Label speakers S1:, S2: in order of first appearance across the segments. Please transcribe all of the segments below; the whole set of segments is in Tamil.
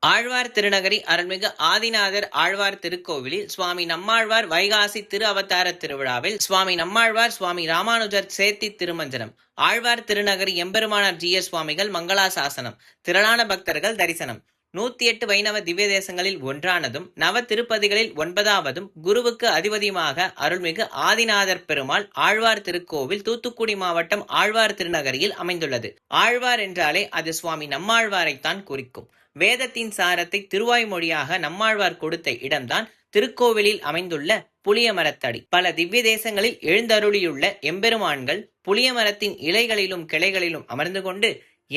S1: ஆழ்வார் திருநகரி அருள்மிகு ஆதிநாதர் ஆழ்வார் திருக்கோவிலில் சுவாமி நம்மாழ்வார் வைகாசி திரு அவதார திருவிழாவில் சுவாமி நம்மாழ்வார் சுவாமி ராமானுஜர் சேர்த்தி திருமஞ்சனம், ஆழ்வார் திருநகரி எம்பெருமானார் ஜி.எஸ். சுவாமிகள் மங்களாசாசனம், திரளான பக்தர்கள் தரிசனம். 108 வைணவ திவ்ய தேசங்களில் ஒன்றானதும் நவ திருப்பதிகளில் 9வதும் குருவுக்கு அதிபதியுமாக அருள்மிகு ஆதிநாதர் பெருமாள் ஆழ்வார் திருக்கோவில் தூத்துக்குடி மாவட்டம் ஆழ்வார் திருநகரியில் அமைந்துள்ளது. ஆழ்வார் என்றாலே அது சுவாமி நம்மாழ்வாரைத்தான் குறிக்கும். வேதத்தின் சாரத்தை திருவாய்மொழியாக நம்மாழ்வார் கொடுத்த இடம்தான் திருக்கோவிலில் அமைந்துள்ள புளிய மரத்தடி. பல திவ்ய தேசங்களில் எழுந்தருளியுள்ள எம்பெருமான்கள் புளிய மரத்தின் இலைகளிலும் கிளைகளிலும் அமர்ந்து கொண்டு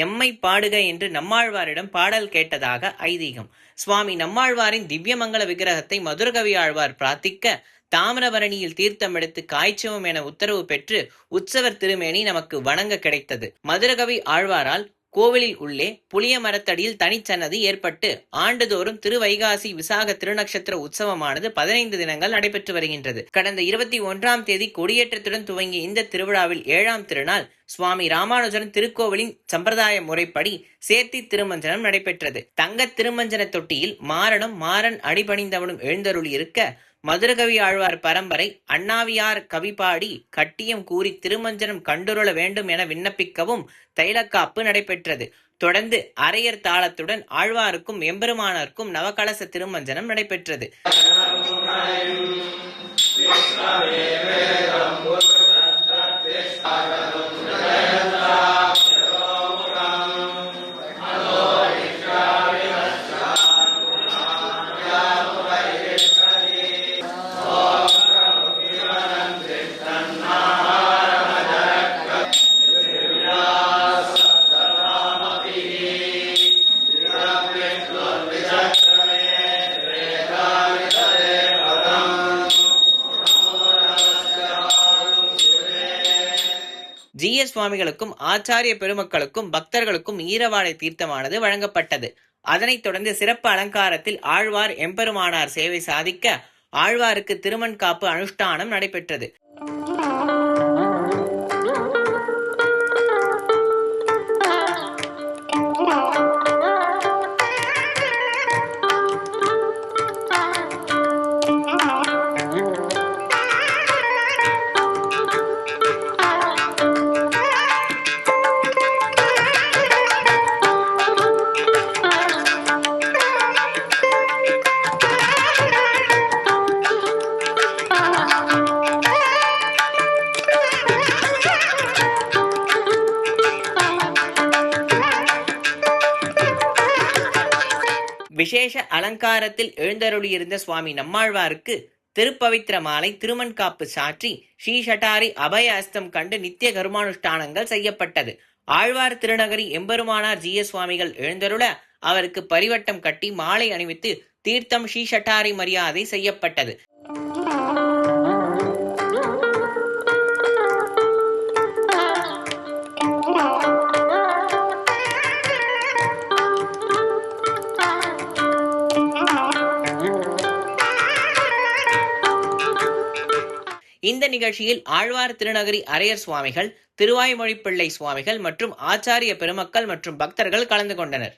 S1: எம்மை பாடுக என்று நம்மாழ்வாரிடம் பாடல் கேட்டதாக ஐதீகம். சுவாமி நம்மாழ்வாரின் திவ்யமங்கல விக்கிரகத்தை மதுரகவி ஆழ்வார் பிரார்த்திக்க தாமிரபரணியில் தீர்த்தம் எடுத்து காய்ச்சவும் என உத்தரவு பெற்று உற்சவர் திருமேனி நமக்கு வணங்க கிடைத்தது. மதுரகவி ஆழ்வாரால் கோவிலில் உள்ளே புளிய மரத்தடியில் தனிச்சன்னதி ஏற்பட்டு ஆண்டுதோறும் திருவைகாசி விசாக திருநக்ஷத்திர உற்சவமானது 15 தினங்கள் நடைபெற்று வருகின்றது. கடந்த 21ஆம் தேதி கொடியேற்றத்துடன் துவங்கிய இந்த திருவிழாவில் 7ஆம் திருநாள் சுவாமி ராமானுஜன் திருக்கோவிலின் சம்பிரதாய முறைப்படி சேர்த்தி திருமஞ்சனம் நடைபெற்றது. தங்க திருமஞ்சன தொட்டியில் மாறனும் மாறன் அடிபணிந்தவனும் எழுந்தருளி இருக்க மதுரகவி ஆழ்வார் பரம்பரை அண்ணாவியார் கவிபாடி கட்டியம் கூறி திருமஞ்சனம் கண்டுருள வேண்டும் என விண்ணப்பிக்கவும் தைலக்காப்பு நடைபெற்றது. தொடர்ந்து அரையர் தாளத்துடன் ஆழ்வாருக்கும் எம்பெருமானாருக்கும் நவகலச திருமஞ்சனம் நடைபெற்றது. ஜி.எஸ். சுவாமிகளுக்கும் ஆச்சாரிய பெருமக்களுக்கும் பக்தர்களுக்கும் ஈரவாடை தீர்த்தமானது வழங்கப்பட்டது. அதனைத் தொடர்ந்து சிறப்பு அலங்காரத்தில் ஆழ்வார் எம்பெருமானார் சேவை சாதிக்க ஆழ்வாருக்கு திருமண் காப்பு அனுஷ்டானம் நடைபெற்றது. விசேஷ அலங்காரத்தில் எழுந்தருளியிருந்த சுவாமி நம்மாழ்வாருக்கு திருப்பவித்திர மாலை திருமண்காப்பு சாற்றி ஸ்ரீஷட்டாரி அபய அஸ்தம் கண்டு நித்திய கர்மானுஷ்டானங்கள் செய்யப்பட்டது. ஆழ்வார் திருநகரி எம்பெருமானார் ஜி.எஸ். சுவாமிகள் எழுந்தருள அவருக்கு பரிவட்டம் கட்டி மாலை அணிவித்து தீர்த்தம் ஸ்ரீஷட்டாரி மரியாதை செய்யப்பட்டது. இந்த நிகழ்ச்சியில் ஆழ்வார் திருநகரி அரையர் சுவாமிகள், திருவாய்மொழிப்பிள்ளை சுவாமிகள் மற்றும் ஆச்சாரிய பெருமக்கள் மற்றும் பக்தர்கள் கலந்து கொண்டனர்.